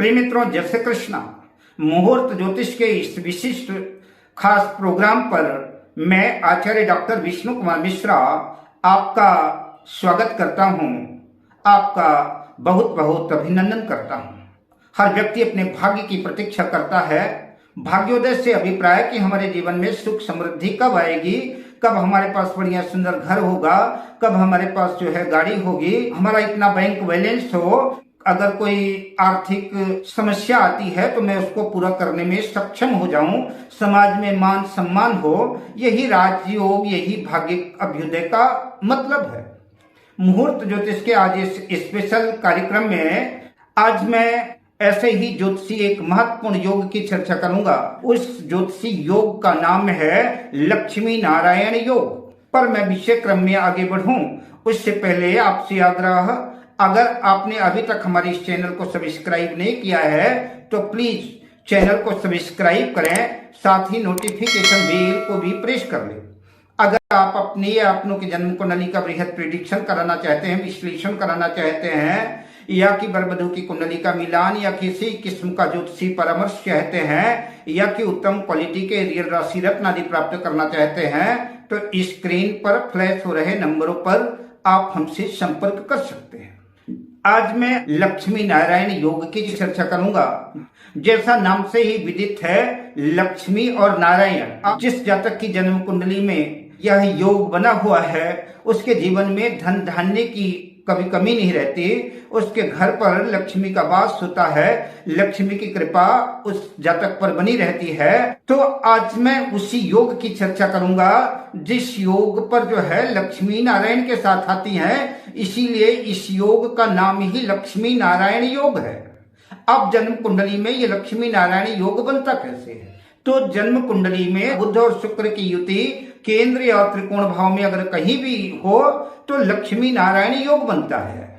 प्रिय मित्रों, जय श्री कृष्णा। मुहूर्त ज्योतिष के इस विशिष्ट खास प्रोग्राम पर मैं आचार्य डॉक्टर विष्णु कुमार मिश्रा आपका स्वागत करता हूं, आपका बहुत बहुत अभिनंदन करता हूं। हर व्यक्ति अपने भाग्य की प्रतीक्षा करता है। भाग्योदय से अभिप्राय कि हमारे जीवन में सुख समृद्धि कब आएगी, कब हमारे पास बढ़िया सुंदर घर होगा, कब हमारे पास गाड़ी होगी, हमारा इतना बैंक बैलेंस हो, अगर कोई आर्थिक समस्या आती है तो मैं उसको पूरा करने में सक्षम हो जाऊं, समाज में मान सम्मान हो। यही राजयोग, यही भाग्य अभ्युदय का मतलब है। मुहूर्त ज्योतिष के आज इस स्पेशल कार्यक्रम में आज मैं ऐसे ही ज्योतिषी एक महत्वपूर्ण योग की चर्चा करूंगा। उस ज्योतिषी योग का नाम है लक्ष्मी नारायण योग। पर मैं विषय क्रम में आगे बढ़ूं उससे पहले आपसे आग्रह, अगर आपने अभी तक हमारे इस चैनल को सब्सक्राइब नहीं किया है तो प्लीज चैनल को सब्सक्राइब करें, साथ ही नोटिफिकेशन बेल को भी प्रेस कर लें। अगर आप अपने या अपनों की जन्म कुंडली का बृहद प्रेडिक्शन कराना चाहते हैं, विश्लेषण कराना चाहते हैं, या कि वर-वधू की कुंडली का मिलान, या किसी किस्म का ज्योतिषी परामर्श चाहते हैं, या कि उत्तम क्वालिटी के रियल राशि रत्न आदि प्राप्त करना चाहते हैं, तो स्क्रीन पर फ्लैश हो रहे नंबरों पर आप हमसे संपर्क कर सकते हैं। आज मैं लक्ष्मी नारायण योग की चर्चा करूंगा। जैसा नाम से ही विदित है, लक्ष्मी और नारायण, जिस जातक की जन्म कुंडली में यह योग बना हुआ है उसके जीवन में धन धान्य की कभी कमी नहीं रहती। उसके घर पर लक्ष्मी का वास होता है, लक्ष्मी की कृपा उस जातक पर बनी रहती है। तो आज मैं उसी योग की चर्चा करूंगा जिस योग पर लक्ष्मी नारायण के साथ आती हैं, इसीलिए इस योग का नाम ही लक्ष्मी नारायण योग है। अब जन्म कुंडली में ये लक्ष्मी नारायण योग बनता कैसे है? तो जन्म कुंडली में बुध और शुक्र की युति केंद्र या त्रिकोण भाव में अगर कहीं भी हो तो लक्ष्मी नारायण योग बनता है।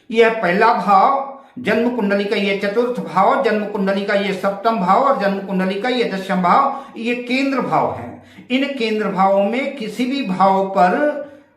यह पहला भाव, जन्म कुंडली का ये चतुर्थ भाव, जन्म कुंडली का ये सप्तम भाव और जन्म कुंडली का ये दशम भाव, ये केंद्र भाव है। इन केंद्र भावों में किसी भी भाव पर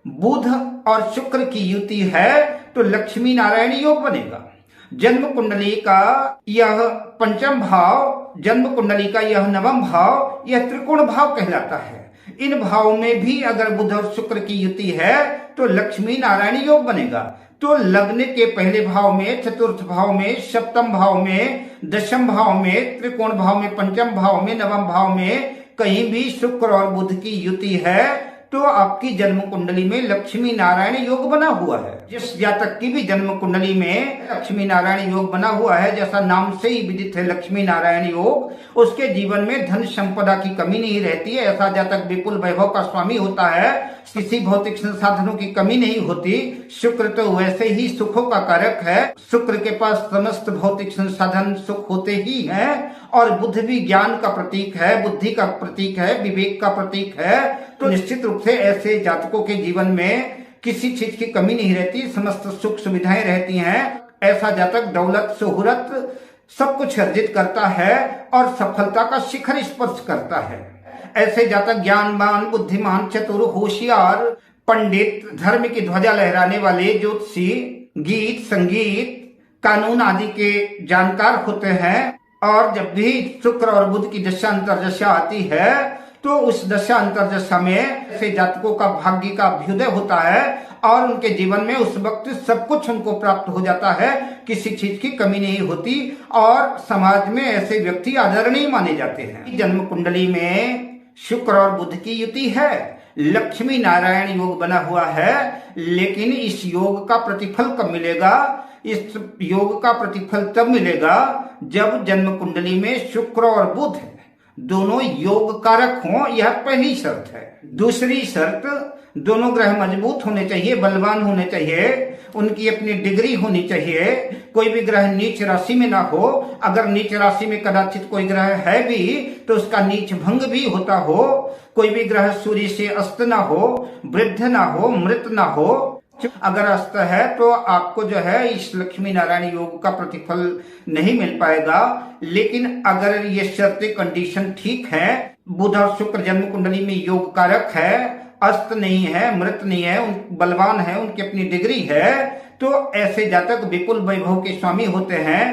बुध और शुक्र की युति है तो लक्ष्मी नारायण योग बनेगा। जन्म कुंडली का यह पंचम भाव, जन्म कुंडली का यह नवम भाव, यह त्रिकोण भाव कहलाता है। इन भावों में भी अगर बुध और शुक्र की युति है तो लक्ष्मी नारायण योग बनेगा। तो लग्न के पहले भाव में, चतुर्थ भाव में, सप्तम भाव में, दशम भाव में, त्रिकोण भाव में, पंचम भाव में, नवम भाव में कहीं भी शुक्र और बुध की युति है तो आपकी जन्म कुंडली में लक्ष्मी नारायण योग बना हुआ है। जिस जातक की भी जन्म कुंडली में लक्ष्मी नारायण योग बना हुआ है, जैसा नाम से ही विदित है लक्ष्मी नारायण योग, उसके जीवन में धन संपदा की कमी नहीं रहती है। ऐसा जातक विपुल वैभव का स्वामी होता है, किसी भौतिक संसाधनों की कमी नहीं होती। शुक्र तो वैसे ही सुखों का कारक है, शुक्र के पास समस्त भौतिक संसाधन सुख होते ही हैं। और बुध भी ज्ञान का प्रतीक है, बुद्धि का प्रतीक है, विवेक का प्रतीक है। तो निश्चित रूप से ऐसे जातकों के जीवन में किसी चीज की कमी नहीं रहती, समस्त सुख सुविधाएं रहती हैं। ऐसा जातक दौलत, शोहरत सब कुछ अर्जित करता है और सफलता का शिखर स्पर्श करता है। ऐसे जातक ज्ञानवान, बुद्धिमान, चतुर, होशियार, पंडित, धर्म की ध्वजा लहराने वाले, ज्योतिषी, गीत, संगीत, कानून आदि के जानकार होते हैं। और जब भी शुक्र और बुध की दशा अंतर्दशा आती है तो उस दशा अंतर्दशा में ऐसे जातकों का भाग्य का अभ्युदय होता है और उनके जीवन में उस वक्त सब कुछ उनको प्राप्त हो जाता है, किसी चीज की कमी नहीं होती और समाज में ऐसे व्यक्ति आदरणीय माने जाते हैं। जन्म कुंडली में शुक्र और बुध की युति है, लक्ष्मी नारायण योग बना हुआ है, लेकिन इस योग का प्रतिफल कब मिलेगा? इस योग का प्रतिफल तब मिलेगा जब जन्म कुंडली में शुक्र और बुध दोनों योग कारक हों। यह पहली शर्त है। दूसरी शर्त, दोनों ग्रह मजबूत होने चाहिए, बलवान होने चाहिए, उनकी अपनी डिग्री होनी चाहिए। कोई भी ग्रह नीच राशि में ना हो। अगर नीच राशि में कदाचित कोई ग्रह है भी तो उसका नीच भंग भी होता हो। कोई भी ग्रह सूर्य से अस्त ना हो, वृद्ध ना हो, मृत ना हो। अगर अस्त है तो आपको इस लक्ष्मी नारायण योग का प्रतिफल नहीं मिल पाएगा। लेकिन अगर ये शर्तें, कंडीशन ठीक है, बुध और शुक्र जन्म कुंडली में योग कारक है, अस्त नहीं है, मृत नहीं है, बलवान है, उनकी अपनी डिग्री है, तो ऐसे जातक विपुल वैभव के स्वामी होते हैं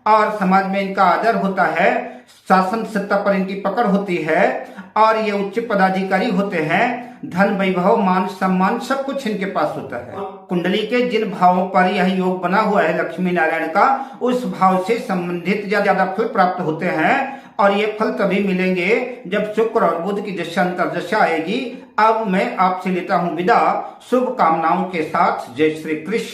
और समाज में इनका आदर होता है, शासन सत्ता पर इनकी पकड़ होती है और ये उच्च पदाधिकारी होते हैं। धन, वैभव, मान सम्मान सब कुछ इनके पास होता है। कुंडली के जिन भावों पर यह योग बना हुआ है लक्ष्मी नारायण का, उस भाव से संबंधित ज्यादा फल प्राप्त होते हैं और ये फल तभी मिलेंगे जब शुक्र और बुध की दशा अंतर्दशा आएगी। अब मैं आपसे लेता हूं विदा शुभ कामनाओं के साथ। जय श्री कृष्ण।